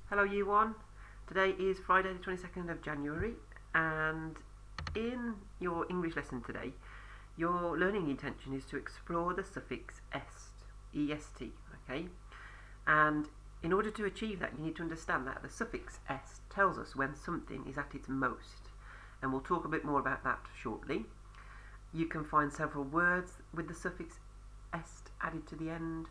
Hello Year 1, today is Friday the 22nd of January and in your English lesson today your learning intention is to explore the suffix est, okay? And in order to achieve that you need to understand that the suffix est tells us when something is at its most, and we'll talk a bit more about that shortly. You can find several words with the suffix est added to the end,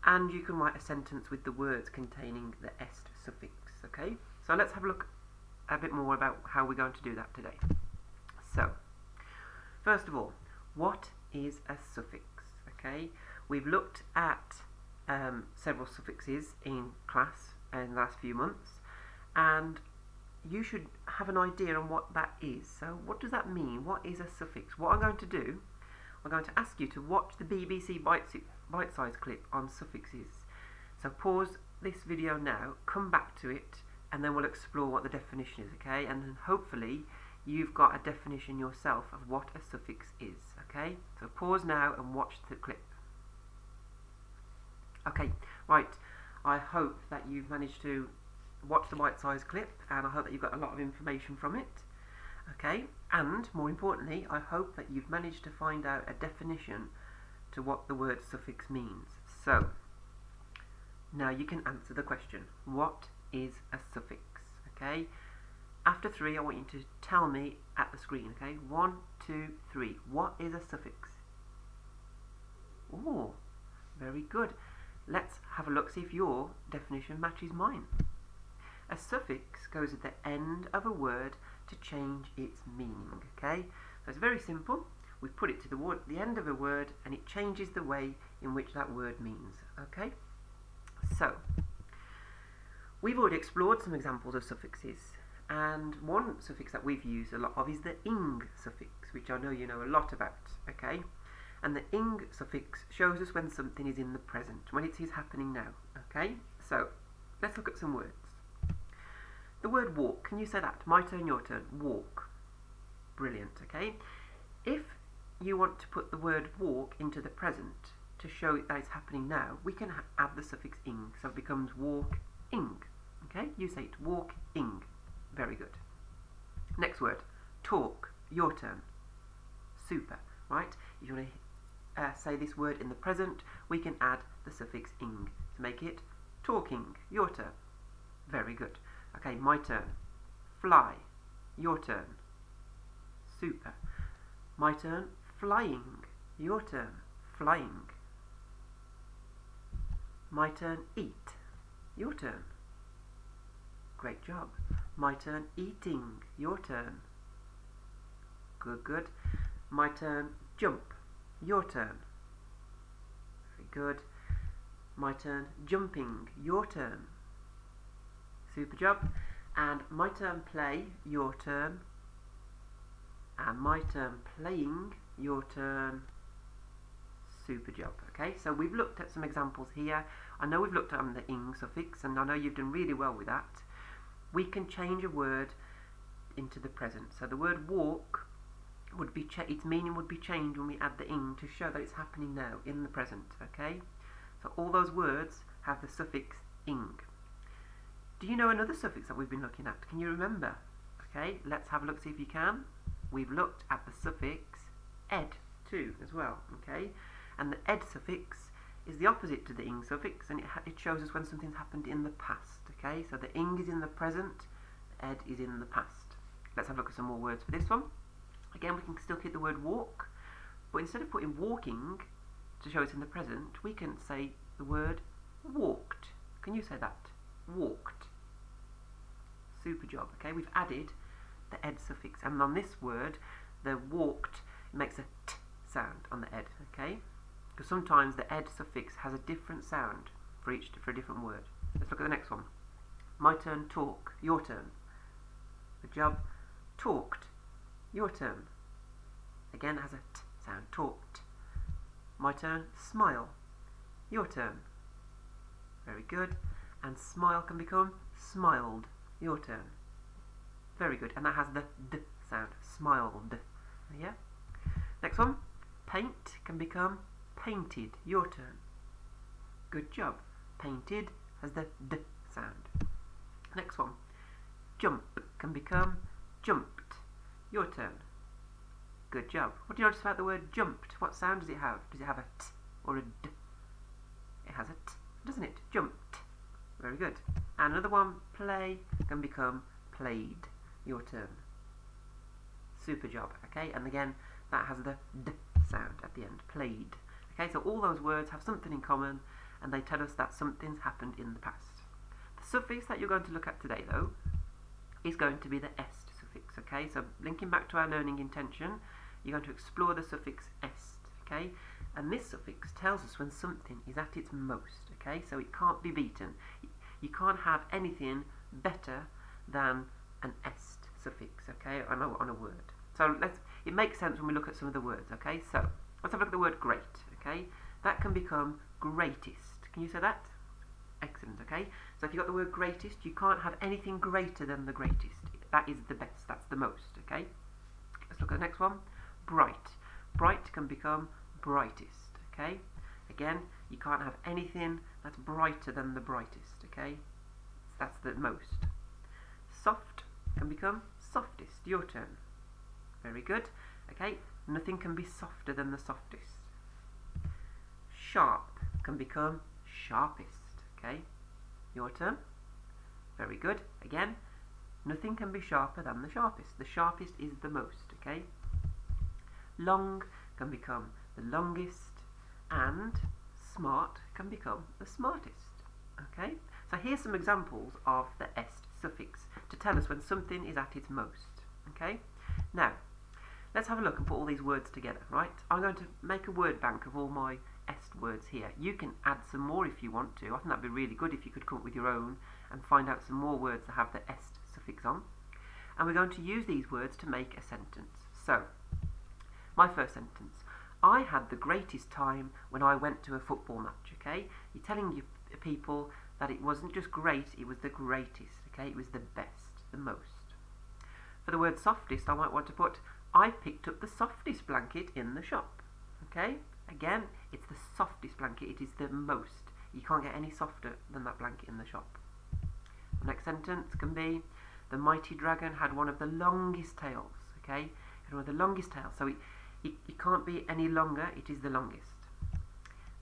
and you can write a sentence with the words containing the est suffix, okay? So let's have a look a bit more about how we're going to do that today. So, first of all, what is a suffix, okay? We've looked at several suffixes in class in the last few months, and you should have an idea on what that is. So what does that mean? What is a suffix? What I'm going to do, I'm going to ask you to watch the BBC bite-size clip on suffixes. So pause this video now, come back to it, and then we'll explore what the definition is, okay? And then hopefully you've got a definition yourself of what a suffix is, okay? So pause now and watch the clip. Okay, right, I hope that you've managed to watch the bite-size clip, and I hope that you've got a lot of information from it. Okay, and more importantly, I hope that you've managed to find out a definition to what the word suffix means. So, now you can answer the question, what is a suffix? Okay, after 3 I want you to tell me at the screen, okay? 1, 2, 3, what is a suffix? Oh, very good. Let's have a look, see if your definition matches mine. A suffix goes at the end of a word to change its meaning, okay? So it's very simple. We put it to the end of a word and it changes the way in which that word means, okay? So, we've already explored some examples of suffixes, and one suffix that we've used a lot of is the ing suffix, which I know you know a lot about, okay? And the ing suffix shows us when something is in the present, when it is happening now, okay? So, let's look at some words. The word walk, can you say that? My turn, your turn. Walk. Brilliant, okay? If you want to put the word walk into the present to show it that it's happening now, we can add the suffix ing, so it becomes walk-ing, okay? You say it, walk-ing. Very good. Next word, talk. Your turn. Super, right? If you want to say this word in the present, we can add the suffix ing to make it talking. Your turn. Very good. Okay, my turn. Fly. Your turn. Super. My turn. Flying. Your turn. Flying. My turn. Eat. Your turn. Great job. My turn. Eating. Your turn. Good, good. My turn. Jump. Your turn. Very good. My turn. Jumping. Your turn. Super job. And my turn. Play. Your turn. And my turn. Playing. Your turn. Super job. Okay, so we've looked at some examples here. I know we've looked at the ing suffix, and I know you've done really well with that. We can change a word into the present. So the word walk would be its meaning would be changed when we add the ing to show that it's happening now in the present. Okay, so all those words have the suffix ing. Do you know another suffix that we've been looking at? Can you remember? Okay, let's have a look, see if you can. We've looked at the suffix ed too as well. Okay, and the ed suffix is the opposite to the ing suffix, and it shows us when something's happened in the past. Okay, so the ing is in the present, the ed is in the past. Let's have a look at some more words for this one. Again, we can still keep the word walk, but instead of putting walking to show it's in the present, we can say the word walked. Can you say that? Walked. Super job. Okay, we've added the ed suffix, and on this word, the walked, it makes a t sound on the ed. Okay, because sometimes the ed suffix has a different sound for a different word. Let's look at the next one. My turn. Talk. Your turn. Good job. Talked. Your turn. Again, has a t sound. Talked. My turn. Smile. Your turn. Very good. And smile can become smiled. Your turn. Very good. And that has the d sound. Smiled. Yeah. Next one. Paint can become painted. Your turn. Good job. Painted has the d sound. Jump can become jumped. Your turn. Good job. What do you notice about the word jumped? What sound does it have? Does it have a t or a d? It has a t, doesn't it? Jumped. Very good. And another one, play, can become played. Your turn. Super job. Okay, and again, that has the d sound at the end. Played. Okay, so all those words have something in common, and they tell us that something's happened in the past. The suffix that you're going to look at today, though, is going to be the est suffix. Okay, so linking back to our learning intention, you're going to explore the suffix est. Okay, and this suffix tells us when something is at its most. Okay, so it can't be beaten. You can't have anything better than an est suffix. Okay, on a word. So it makes sense when we look at some of the words. Okay, so let's have a look at the word great. Okay, that can become greatest. Can you say that? Excellent. Okay, so if you've got the word greatest, you can't have anything greater than the greatest. That is the best. That's the most. Okay, let's look at the next one. Bright. Bright can become brightest. Okay, again, you can't have anything that's brighter than the brightest. Okay, that's the most. Soft can become softest. Your turn. Very good. Okay, nothing can be softer than the softest. Sharp can become sharpest. Okay, your turn. Very good. Again, nothing can be sharper than the sharpest. The sharpest is the most. Okay, long can become the longest, and smart can become the smartest. Okay, so here's some examples of the est suffix to tell us when something is at its most. Okay, now let's have a look and put all these words together. Right, I'm going to make a word bank of all my est words here. You can add some more if you want to. I think that'd be really good if you could come up with your own and find out some more words that have the est suffix on. And we're going to use these words to make a sentence. So, my first sentence. I had the greatest time when I went to a football match. Okay, you're telling your people that it wasn't just great, it was the greatest. Okay, it was the best, the most. For the word softest, I might want to put, I picked up the softest blanket in the shop. Okay, again, it's the softest blanket, it is the most. You can't get any softer than that blanket in the shop. The next sentence can be, the mighty dragon had one of the longest tails. Okay, it had one of the longest tails, so it can't be any longer, it is the longest.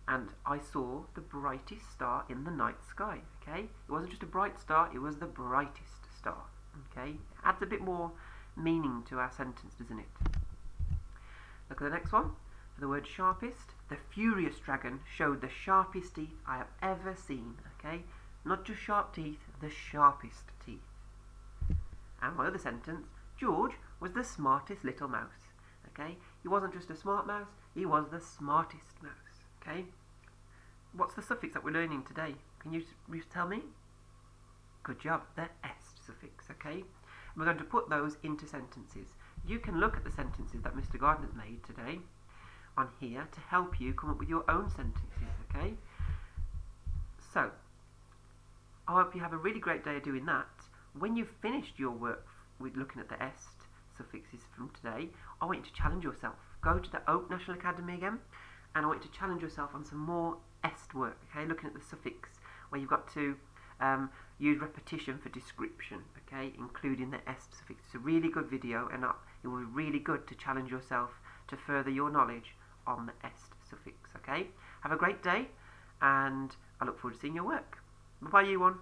And I saw the brightest star in the night sky. Okay, it wasn't just a bright star, it was the brightest star. Okay, it adds a bit more meaning to our sentence, doesn't it? Look at the next one. For the word sharpest, the furious dragon showed the sharpest teeth I have ever seen. Okay, not just sharp teeth, the sharpest teeth. And my other sentence, George was the smartest little mouse. Okay, he wasn't just a smart mouse, he was the smartest mouse. Okay, what's the suffix that we're learning today? Can you tell me? Good job, the est suffix. Okay, and we're going to put those into sentences. You can look at the sentences that Mr. Gardner's made today on here to help you come up with your own sentences. Okay, so I hope you have a really great day doing that. When you've finished your work with looking at the est suffixes from today, I want you to challenge yourself. Go to the Oak National Academy again, and I want you to challenge yourself on some more est work. Okay, looking at the suffix where you've got to use repetition for description. Okay, including the est suffix. It's a really good video, and it will be really good to challenge yourself to further your knowledge on the est suffix. Okay, have a great day, and I look forward to seeing your work. Bye bye, you one.